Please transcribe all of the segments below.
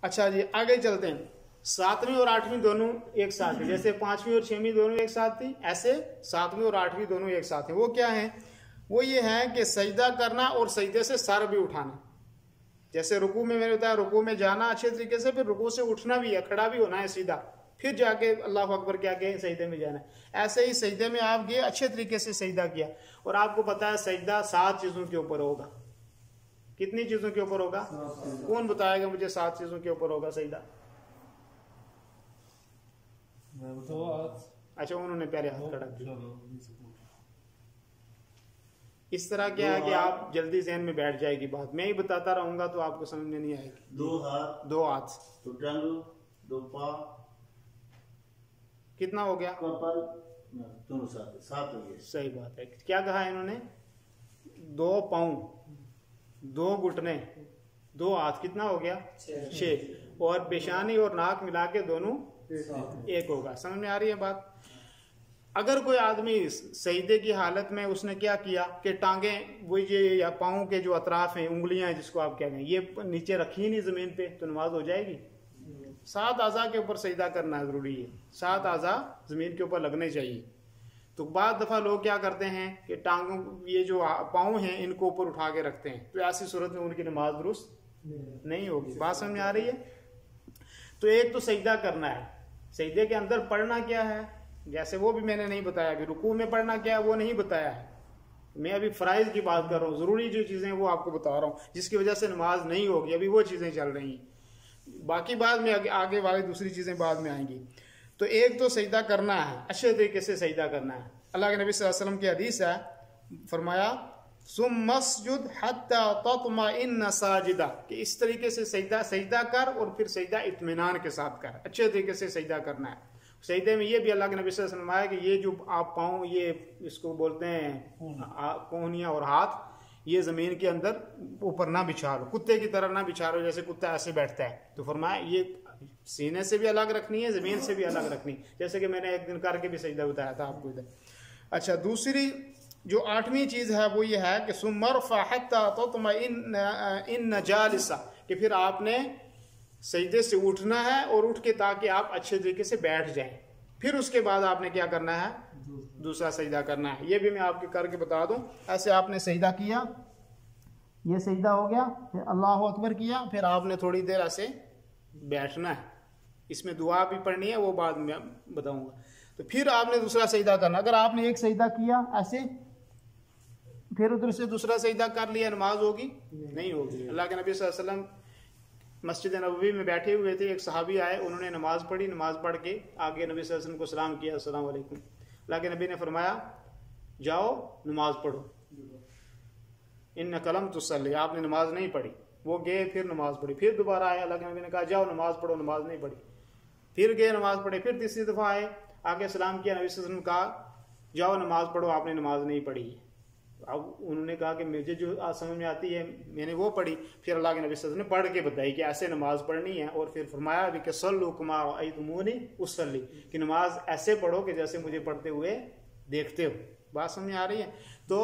अच्छा जी, आगे चलते हैं। 7वीं और 8वीं दोनों एक साथ है, जैसे 5वीं और 6वीं दोनों एक साथ थी, ऐसे 7वीं और 8वीं दोनों एक साथ है। वो क्या है? वो ये है कि सजदा करना और सजदे से सर भी उठाना। जैसे रुकू में मैंने बताया, रुकू में जाना अच्छे तरीके से, फिर रुकू से उठना भी है, खड़ा भी होना है सीधा, फिर जाके अल्लाह अकबर क्या के सजदे में जाना है। ऐसे ही सजदे में आप गए, अच्छे तरीके से सजदा किया। और आपको पता है सजदा 7 चीजों के ऊपर होगा। कितनी चीजों के ऊपर होगा? कौन बताएगा मुझे 7 चीजों के ऊपर होगा सजदा? अच्छा, उन्होंने प्यारे हाथ खड़ा किया। इस तरह क्या है कि आप जल्दी जहन में बैठ जाएगी बात, मैं ही बताता रहूंगा तो आपको समझ में नहीं आएगी। 2 हाथ, 2 टांग, 2 पाँव, कितना हो गया? दोनों 7 हो गए। सही बात है। क्या कहा इन्होंने? 2 पाँव, 2 घुटने, 2 हाथ, कितना हो गया? 6। और पेशानी और नाक मिला के दोनों एक होगा। समझ में आ रही है बात? अगर कोई आदमी सजदे की हालत में उसने क्या किया कि टांगे, वो ये या पाँव के जो अतराफ हैं, उंगलियां हैं जिसको आप कहते हैं, ये नीचे रखी नहीं जमीन पे, तो नमाज हो जाएगी? 7 आज़ा के ऊपर सजदा करना जरूरी है, 7 आज़ा जमीन के ऊपर लगने चाहिए। तो बाद दफा लोग क्या करते हैं कि टांगों, ये जो पाँव हैं, इनको ऊपर उठा के रखते हैं, तो ऐसी सूरत में उनकी नमाज दुरुस्त नहीं होगी। बात समझ में आ रही है? तो एक तो सजदा करना है, सजदे के अंदर पढ़ना क्या है, जैसे वो भी मैंने नहीं बताया। अभी रुकू में पढ़ना क्या है वो नहीं बताया है, मैं अभी फराइज की बात कर रहा हूँ, जरूरी जो चीजें वो आपको बता रहा हूँ, जिसकी वजह से नमाज नहीं होगी, अभी वो चीजें चल रही हैं। बाकी बाद में आगे वाली दूसरी चीजें बाद में आएंगी। तो एक तो सजदा करना है, अच्छे तरीके से सजदा करना है। अल्लाह के नबी सल्लल्लाहु अलैहि वसल्लम की हदीस है, फरमाया सुम मस्जुद हत्ता तत्मइन्न साजिदा, कि इस तरीके से सजदा कर और फिर सजदा इत्मीनान के साथ कर, अच्छे तरीके से सजदा करना है। सजदे में ये भी अल्लाह के नबी सल्लल्लाहु अलैहि वसल्लम आया कि ये जो आप पाँव, ये इसको बोलते हैं कोहनियाँ और हाथ, ये जमीन के अंदर ऊपर ना बिछा लो, कुत्ते की तरह ना बिछा लो, जैसे कुत्ता ऐसे बैठता है। तो फरमाया ये सीने से भी अलग रखनी है, जमीन से भी अलग रखनी, जैसे कि मैंने एक दिन करके भी सजदा बताया था आपको इधर। अच्छा, दूसरी जो 8वीं चीज है वो ये है कि सुमरफा हत्ता तत्मइन्न जालिसा, कि फिर आपने सजदे से उठना है और उठ के ताकि आप अच्छे तरीके से बैठ जाएं, फिर उसके बाद आपने क्या करना है? दूसरा सजदा करना है। ये भी मैं आपके करके बता दूं। ऐसे आपने सजदा किया, ये सजदा हो गया, फिर अल्लाह अकबर किया, फिर आपने थोड़ी देर ऐसे बैठना है। इसमें दुआ भी पढ़नी है, वो बाद में बताऊंगा। तो फिर आपने दूसरा सजदा करना। अगर आपने एक सजदा किया ऐसे, फिर उधर से दूसरा सजदा कर लिया, नमाज होगी? नहीं होगी। अल्लाह के नबी सल्लल्लाहु अलैहि वसल्लम मस्जिद नबवी में बैठे हुए थे, एक सहाबी आए, उन्होंने नमाज पढ़ी, नमाज पढ़ के आगे नबी सल्लल्लाहु अलैहि वसल्लम को सलाम किया, अस्सलाम वालेकुम। अल्लाह के नबी ने फरमाया जाओ नमाज पढ़ो, इन कलम तुसल्ली, आपने नमाज नहीं पढ़ी। वो गए, फिर नमाज पढ़ी, फिर दोबारा आए, अल्लाह के नबी ने कहा जाओ नमाज पढ़ो, नमाज नहीं पढ़ी। फिर गए, नमाज पढ़े, फिर तीसरी दफा आए, आगे सलाम किया, नबी सल्लल्लाहु अलैहि वसल्लम कहा जाओ नमाज पढ़ो, आपने नमाज नहीं पढ़ी। अब उन्होंने कहा कि मुझे जो समझ में आती है मैंने वो पढ़ी। फिर अल्लाह के नबी सल्लल्लाहु अलैहि वसल्लम ने पढ़ के बताई कि ऐसे नमाज पढ़नी है, और फिर फरमाया भी कि सल्लु कमा रअयतुमूनी उसल्ली, कि नमाज ऐसे पढ़ो कि जैसे मुझे पढ़ते हुए देखते हो। बात समझ में आ रही है? तो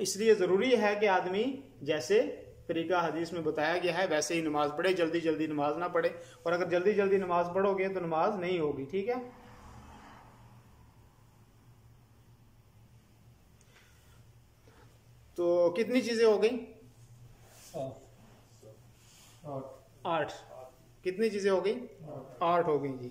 इसलिए ज़रूरी है कि आदमी जैसे तरीका हदीस में बताया गया है वैसे ही नमाज पढ़े, जल्दी जल्दी नमाज ना पढ़े। और अगर जल्दी जल्दी नमाज पढ़ोगे तो नमाज नहीं होगी। ठीक है? तो कितनी चीजें हो गई? 8। कितनी चीजें हो गई? 8 हो गई जी।